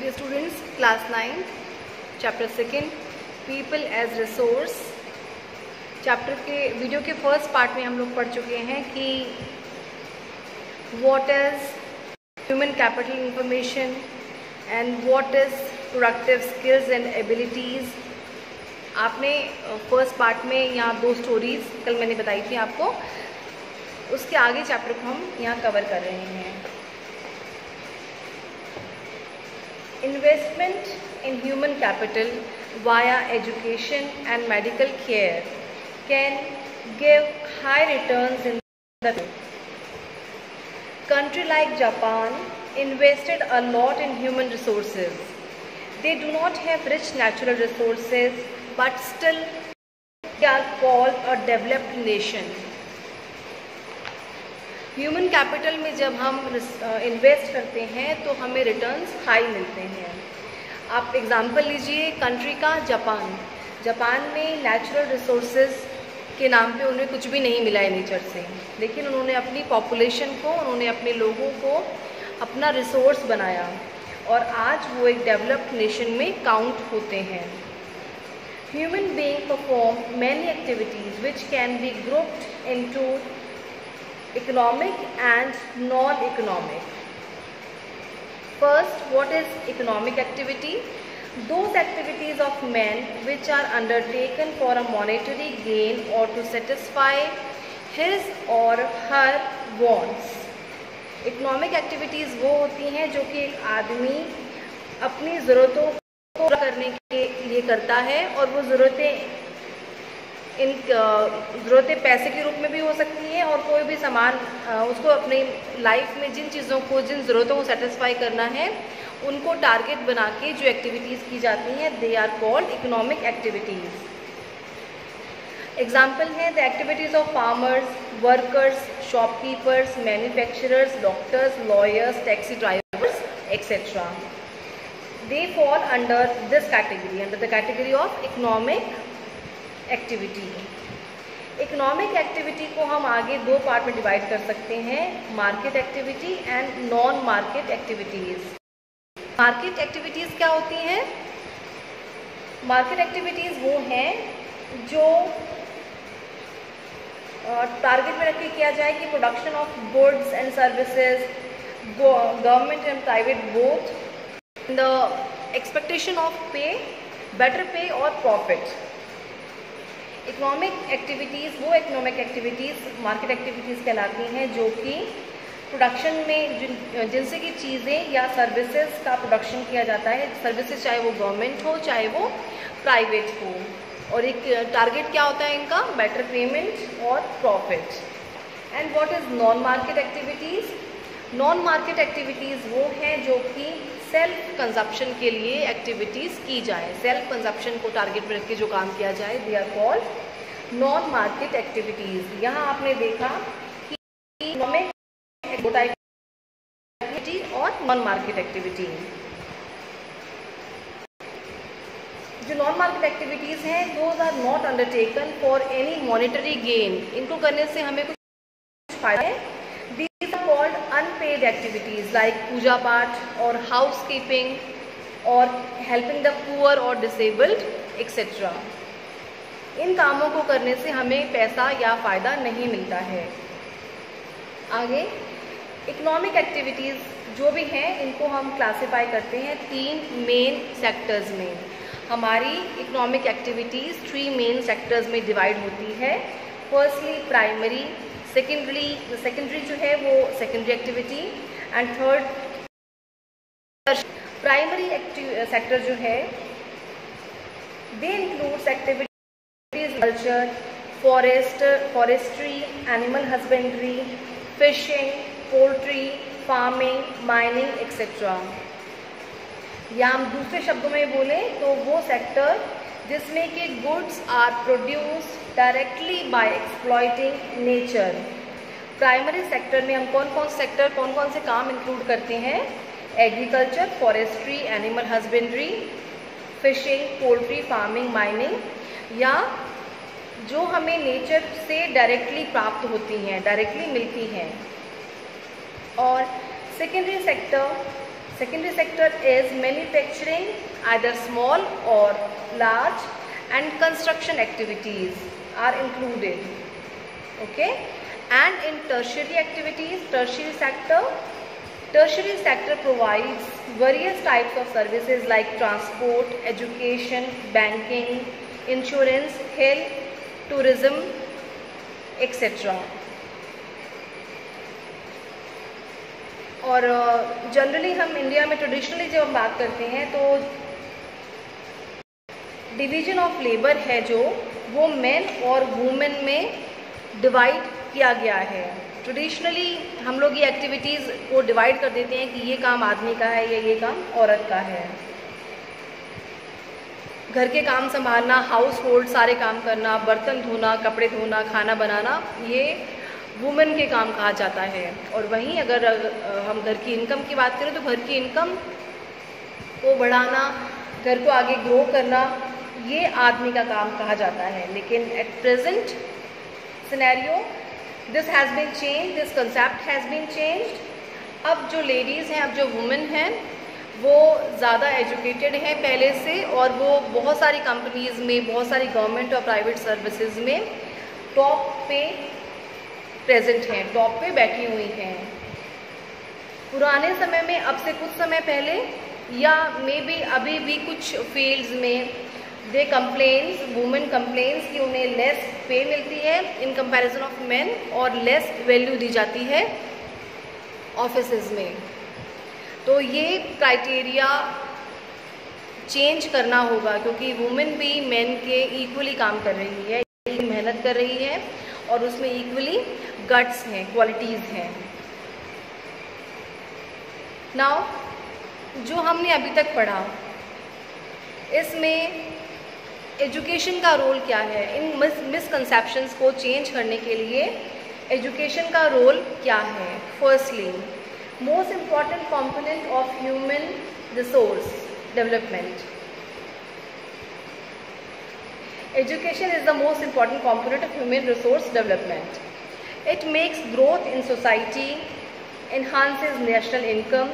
Dear students, class 9, chapter 2, people as resource. Chapter के video के first part में हम लोग पढ़ चुके हैं कि what is human capital information and what is productive skills and abilities. आपने फर्स्ट पार्ट में यहाँ दो स्टोरीज कल मैंने बताई थी आपको, उसके आगे चैप्टर को हम यहाँ कवर कर रहे हैं. Investment in human capital via education and medical care can give high returns in the country like Japan invested a lot in human resources. They do not have rich natural resources, but still they are called a developed nation. Human capital में जब हम invest करते हैं तो हमें returns high मिलते हैं. आप एग्जांपल लीजिए कंट्री का जापान में नेचुरल रिसोर्सेज के नाम पे उन्हें कुछ भी नहीं मिला है नेचर से, लेकिन उन्होंने अपनी पॉपुलेशन को, उन्होंने अपने लोगों को अपना रिसोर्स बनाया और आज वो एक डेवलप्ड नेशन में काउंट होते हैं. Human being perform many activities which can be grouped into economic and non-economic. First, what is economic activity? Those activities of men which are undertaken for a monetary gain or to satisfy his or her wants. Economic activities वो होती हैं जो कि एक आदमी अपनी ज़रूरतों को पूरा करने के लिए करता है, और वो ज़रूरतें पैसे के रूप में भी हो सकती हैं और कोई भी सामान उसको अपनी लाइफ में जिन चीज़ों को, जिन ज़रूरतों को सेटिस्फाई करना है उनको टारगेट बना के जो एक्टिविटीज़ की जाती हैं, they are called economic activities. Example हैं the activities of farmers, workers, shopkeepers, manufacturers, doctors, lawyers, taxi drivers etcetera. They fall under this category, under the category of economic activity. Economic activity को हम आगे दो part में divide कर सकते हैं, market activity and non market activities. Market activities क्या होती हैं? मार्केट एक्टिविटीज़ वो हैं जो टारगेट में रख के किया जाए कि production of goods and services, government and private both, the expectation of पे, बेटर पे और प्रॉफिट. इकोनॉमिक एक्टिविटीज़ वो इकोनॉमिक एक्टिविटीज़ मार्केट एक्टिविटीज़ कहलाती हैं जो कि प्रोडक्शन में जिनसे कि चीज़ें या सर्विसेज का प्रोडक्शन किया जाता है. सर्विसेज चाहे वो गवर्नमेंट हो चाहे वो प्राइवेट हो, और एक टारगेट क्या होता है इनका? बेटर पेमेंट और profit. And what is non market activities? Non market activities वो हैं जो कि सेल्फ कंजप्शन के लिए एक्टिविटीज़ की जाए, सेल्फ कंजप्शन को टारगेट में रख के जो काम किया जाए, they are called non market activities. यहाँ आपने देखा कि इकोनॉमिक एक्टिविटी और नॉन मार्केट एक्टिविटी. जो नॉन मार्केट एक्टिविटीज़ हैं those are not undertaken for any monetary gain. इनको करने से हमें कुछ फायदा है. Called unpaid activities like पूजा पाठ और हाउसकीपिंग और हेल्पिंग द पुअर और डिसेबल्ड एक्सेट्रा. इन कामों को करने से हमें पैसा या फ़ायदा नहीं मिलता है. आगे इकोनॉमिक एक्टिविटीज़ जो भी हैं इनको हम क्लासीफाई करते हैं तीन मेन सेक्टर्स में. हमारी इकोनॉमिक एक्टिविटीज़ 3 मेन सेक्टर्स में डिवाइड होती है. फर्स्टली प्राइमरी, सेकेंडरी जो है वो secondary activity, and third primary sector जो है they includes activities culture, forestry, animal husbandry, fishing, poultry, farming, mining etcetera. या हम दूसरे शब्दों में बोलें तो वो सेक्टर जिसमें कि goods are produced directly by exploiting nature. Primary sector में हम कौन कौन से काम इंक्लूड करते हैं? Agriculture, forestry, animal husbandry, fishing, poultry, farming, mining, या जो हमें नेचर से डायरेक्टली प्राप्त होती हैं, डायरेक्टली मिलती हैं. और secondary sector Secondary sector is manufacturing, either small or large, and construction activities are included. Okay, and in tertiary activities, tertiary sector provides various types of services like transport, education, banking, insurance, health, tourism, etc. और generally हम India में traditionally जब हम बात करते हैं तो division of labour है जो वो मेन और वुमेन में डिवाइड किया गया है। ट्रेडिशनली हम लोग ये एक्टिविटीज़ को डिवाइड कर देते हैं कि ये काम आदमी का है या ये काम औरत का है। घर के काम संभालना, हाउस होल्ड सारे काम करना, बर्तन धोना, कपड़े धोना, खाना बनाना, ये वुमेन के काम कहा जाता है। और वहीं अगर हम घर की इनकम की बात करें तो घर की इनकम को बढ़ाना, घर को आगे ग्रो करना, ये आदमी का काम कहा जाता है। लेकिन at present scenario this has been change, this concept has been changed. अब जो लेडीज़ हैं, अब जो वुमेन हैं, वो ज़्यादा एजुकेटेड हैं पहले से, और वो बहुत सारी कंपनीज़ में, बहुत सारी गवर्नमेंट और प्राइवेट सर्विसेज में टॉप पे प्रेजेंट हैं, टॉप पे बैठी हुई हैं। पुराने समय में, अब से कुछ समय पहले या मे बी अभी भी कुछ फील्ड्स में दे कंप्लेन्स, वुमेन कंप्लेन्स कि उन्हें लेस पे मिलती है इन कंपैरिजन ऑफ मेन, और लेस वैल्यू दी जाती है ऑफिसेज में। तो ये क्राइटेरिया चेंज करना होगा, क्योंकि वुमेन भी मेन के इक्वली काम कर रही है, मेहनत कर रही है, और उसमें इक्वली गट्स हैं, क्वालिटीज़ हैं। नाउ जो हमने अभी तक पढ़ा, इसमें एजुकेशन का रोल क्या है? इन मिसकंसेप्शंस को चेंज करने के लिए एजुकेशन का रोल क्या है? Firstly, most important component of human resource development. Education is the most important component of human resource development. It makes growth in society, enhances national income,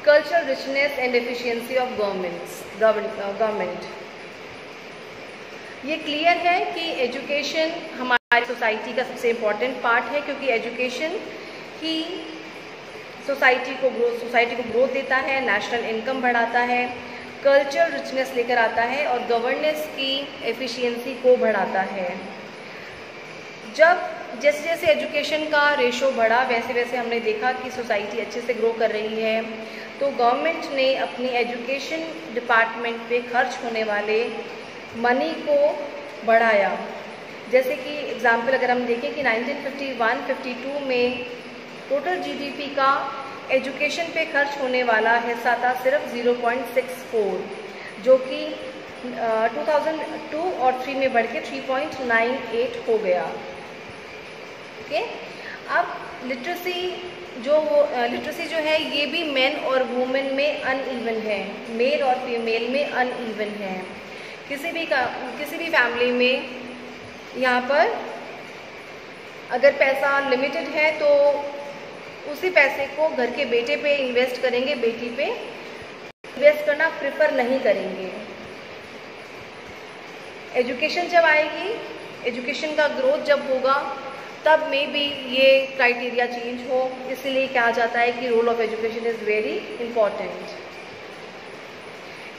cultural richness and efficiency of government. ये clear है कि education हमारी society का सबसे important part है, क्योंकि education ही society को growth देता है, नेशनल इनकम बढ़ाता है, कल्चरल रिचनेस लेकर आता है, और गवर्नेंस की एफिशिएंसी को बढ़ाता है। जब जैसे जैसे एजुकेशन का रेशो बढ़ा, वैसे वैसे हमने देखा कि सोसाइटी अच्छे से ग्रो कर रही है। तो गवर्नमेंट ने अपनी एजुकेशन डिपार्टमेंट पे खर्च होने वाले मनी को बढ़ाया। जैसे कि एग्जाम्पल अगर हम देखें कि 1951-52 में टोटल जीडीपी का एजुकेशन पे खर्च होने वाला हिस्सा था सिर्फ 0.64, जो कि 2002 और 3 में बढ़ के 3.98 हो गया। ओके, अब लिटरेसी जो है ये भी मेन और वुमेन में अनइवन है, मेल और फीमेल में अनइवन है। किसी भी फैमिली में यहाँ पर अगर पैसा लिमिटेड है तो उसी पैसे को घर के बेटे पे इन्वेस्ट करेंगे, बेटी पे इन्वेस्ट करना प्रेफर नहीं करेंगे। एजुकेशन जब आएगी, एजुकेशन का ग्रोथ जब होगा, तब में भी ये क्राइटेरिया चेंज हो। इसलिए कहा जाता है कि role of education is very important.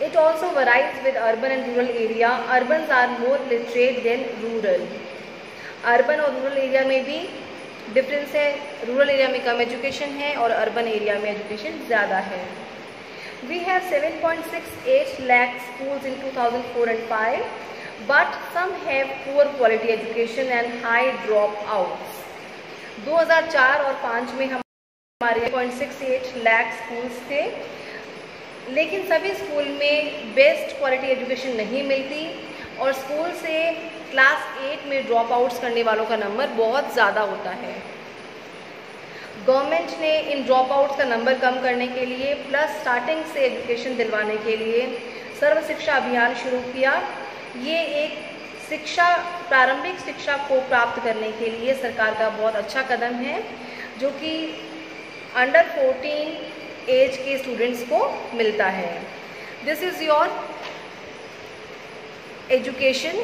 It also varies with urban and rural area. Urban are more literate than rural. Urban और रूरल एरिया में भी डिफरेंस है। रूरल एरिया में कम एजुकेशन है और अर्बन एरिया में एजुकेशन ज़्यादा है। We have 7.68 lakh schools in 2004 and 5, but some have poor quality education and high dropouts. 2004 और 5 में हमारे 7.68 lakh schools थे, लेकिन सभी स्कूल में बेस्ट क्वालिटी एजुकेशन नहीं मिलती और स्कूल से क्लास 8 में ड्रॉप आउट्स करने वालों का नंबर बहुत ज़्यादा होता है। गवर्नमेंट ने इन ड्रॉप आउट्स का नंबर कम करने के लिए प्लस स्टार्टिंग से एजुकेशन दिलवाने के लिए सर्व शिक्षा अभियान शुरू किया। ये एक प्रारंभिक शिक्षा को प्राप्त करने के लिए सरकार का बहुत अच्छा कदम है, जो कि अंडर 14 एज के स्टूडेंट्स को मिलता है। This is your education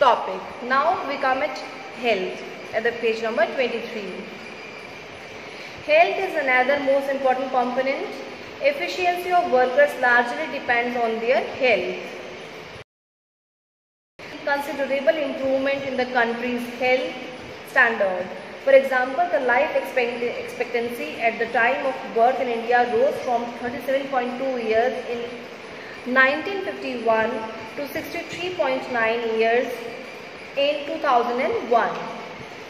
topic. Now we come at health at the page number 23. Health is another most important component. Efficiency of workers largely depends on their health. Considerable improvement in the country's health standard. For example, the life expectancy at the time of birth in India rose from 37.2 years in 1951 to 63.9 years in 2001.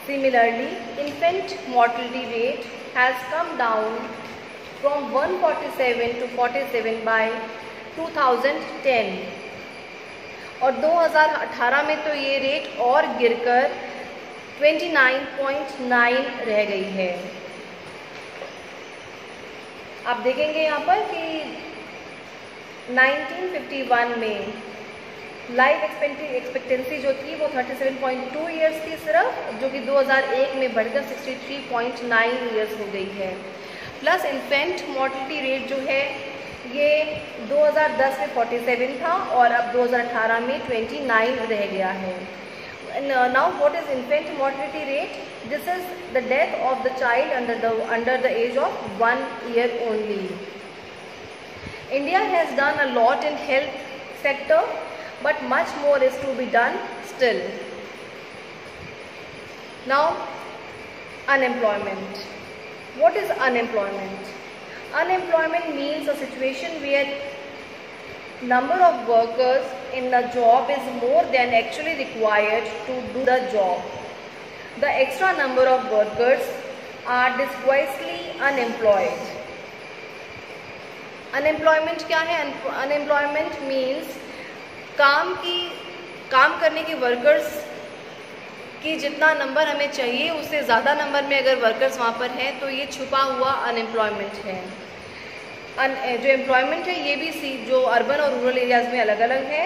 Similarly, infant mortality rate has come down from 147 to 47 by 2010 और 2018 में तो ये rate और गिरकर 29.9 रह गई है। आप देखेंगे यहाँ पर कि 1951 में लाइफ एक्सपेक्टेंसी जो थी वो 37.2 ईयर्स थी सिर्फ, जो कि 2001 में बढ़कर 63.9 ईयर्स हो गई है। प्लस इन्फेंट मॉर्टलिटी रेट जो है ये 2010 में 47 था और अब 2018 में 29 रह गया है। Now what is infant mortality rate? This is the death of the child under the age of 1 year only. India has done a lot in health sector, but much more is to be done still. Now, unemployment. What is unemployment? Unemployment means a situation where number of workers in the job is more than actually required to do the job. The extra number of workers are disgracefully unemployed. Unemployment क्या है? Unemployment means काम करने के workers की जितना number हमें चाहिए उससे ज़्यादा नंबर में अगर वर्कर्स वहाँ पर हैं तो ये छुपा हुआ अनएम्प्लॉयमेंट है। जो एम्प्लॉयमेंट है ये भी जो अर्बन और रूरल एरियाज़ में अलग अलग है।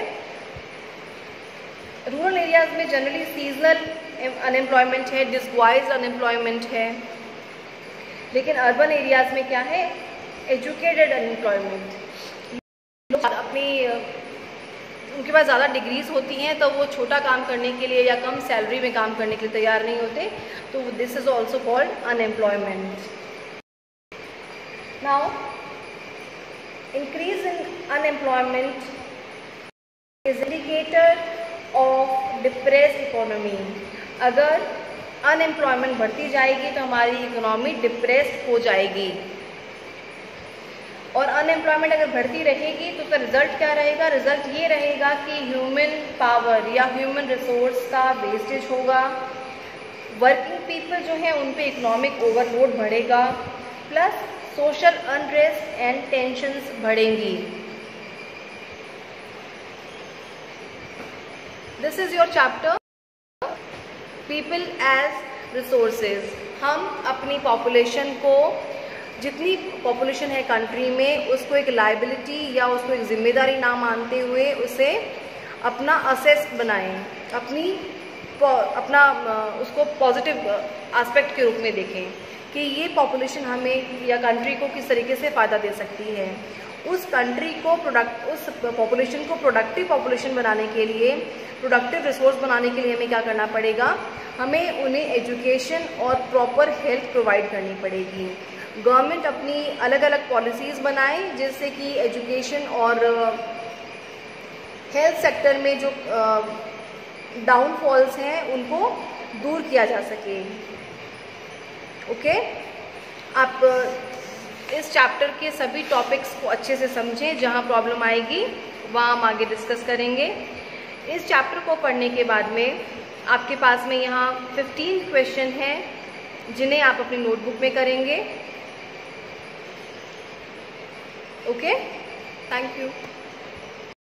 रूरल एरियाज़ में जनरली सीजनल अनएम्प्लॉयमेंट है, डिस्ग्वाइज्ड अनएम्प्लॉयमेंट है, लेकिन अर्बन एरियाज़ में क्या है? Educated unemployment. उनके पास ज़्यादा डिग्रीज होती हैं तो वो छोटा काम करने के लिए या कम सैलरी में काम करने के लिए तैयार नहीं होते, तो this is also called unemployment. Now increase in unemployment is indicator of depressed economy. अगर अनएम्प्लॉयमेंट बढ़ती जाएगी तो हमारी इकोनॉमी डिप्रेस्ड हो जाएगी, और अनएम्प्लॉयमेंट अगर बढ़ती रहेगी तो उसका रिजल्ट क्या रहेगा? रिजल्ट ये रहेगा कि ह्यूमन पावर या ह्यूमन रिसोर्स का वेस्टेज होगा, वर्किंग पीपल जो है उन पे इकोनॉमिक ओवरलोड बढ़ेगा, plus social unrest and tensions बढ़ेंगी. This is your chapter people as resources. हम अपनी पॉपुलेशन को, जितनी पॉपुलेशन है कंट्री में, उसको एक लायबिलिटी या उसको एक जिम्मेदारी ना मानते हुए उसे अपना असेस बनाएं, अपना उसको पॉजिटिव एस्पेक्ट के रूप में देखें कि ये पॉपुलेशन हमें या कंट्री को किस तरीके से फ़ायदा दे सकती है. उस कंट्री को उस पॉपुलेशन को प्रोडक्टिव पॉपुलेशन बनाने के लिए, प्रोडक्टिव रिसोर्स बनाने के लिए हमें क्या करना पड़ेगा? हमें उन्हें एजुकेशन और प्रॉपर हेल्थ प्रोवाइड करनी पड़ेगी. गवर्नमेंट अपनी अलग अलग पॉलिसीज़ बनाए जिससे कि एजुकेशन और हेल्थ सेक्टर में जो डाउनफॉल्स हैं उनको दूर किया जा सके. ओके, आप इस चैप्टर के सभी टॉपिक्स को अच्छे से समझें. जहाँ प्रॉब्लम आएगी वहाँ हम आगे डिस्कस करेंगे. इस चैप्टर को पढ़ने के बाद में आपके पास में यहाँ 15 क्वेश्चन हैं जिन्हें आप अपनी नोटबुक में करेंगे. Okay, thank you.